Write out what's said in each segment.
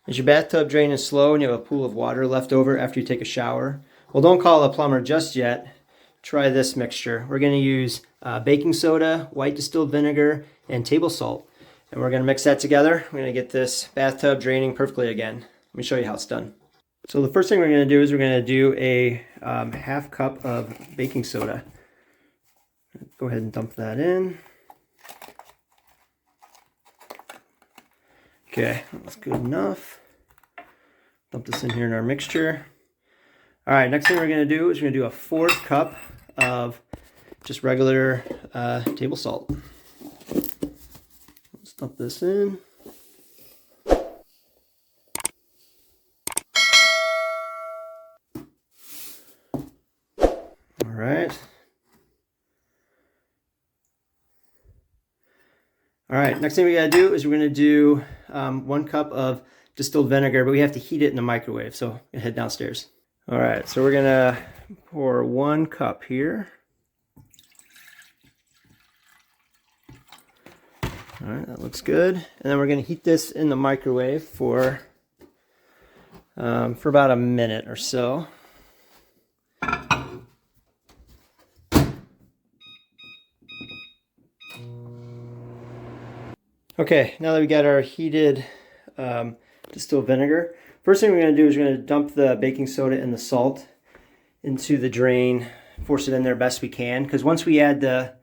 Is your bathtub draining slow and you have a pool of water left over after you take a shower? Well, don't call a plumber just yet. Try this mixture. We're going to use baking soda, white distilled vinegar, and table salt. And we're going to mix that together. We're going to get this bathtub draining perfectly again. Let me show you how it's done. So the first thing we're going to do is we're going to do a half cup of baking soda. Go ahead and dump that in. Okay, that's good enough. Dump this in here in our mixture. All right, next thing we're going to do is we're going to do a 1/4 cup of just regular table salt. Let's dump this in. All right. All right, next thing we gotta do is we're gonna do 1 cup of distilled vinegar, but we have to heat it in the microwave, so head downstairs. All right, so we're gonna pour 1 cup here. All right, that looks good. And then we're gonna heat this in the microwave for about a minute or so. Okay, now that we got our heated distilled vinegar, first thing we're going to do is we're going to dump the baking soda and the salt into the drain, force it in there best we can, because once we add the,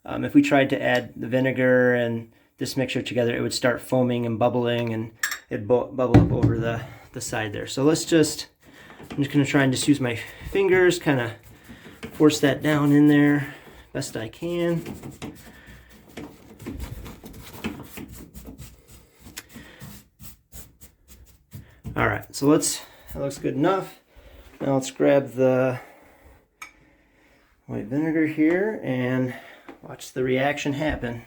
if we tried to add the vinegar and this mixture together, it would start foaming and bubbling and it'd bubble up over the side there. So I'm just going to try and just use my fingers, kind of force that down in there best I can. All right, so that looks good enough. Now let's grab the white vinegar here and watch the reaction happen.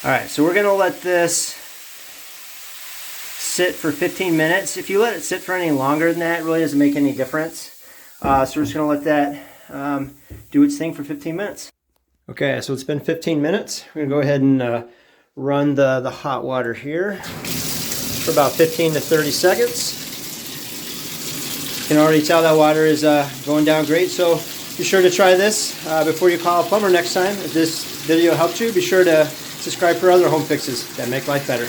All right, so we're gonna let this sit for 15 minutes. If you let it sit for any longer than that, it really doesn't make any difference. So we're just gonna let that do its thing for 15 minutes. Okay, so it's been 15 minutes. We're gonna go ahead and run the hot water here for about 15 to 30 seconds. You can already tell that water is going down great, so be sure to try this before you call a plumber next time. If this video helped you, be sure to subscribe for other home fixes that make life better.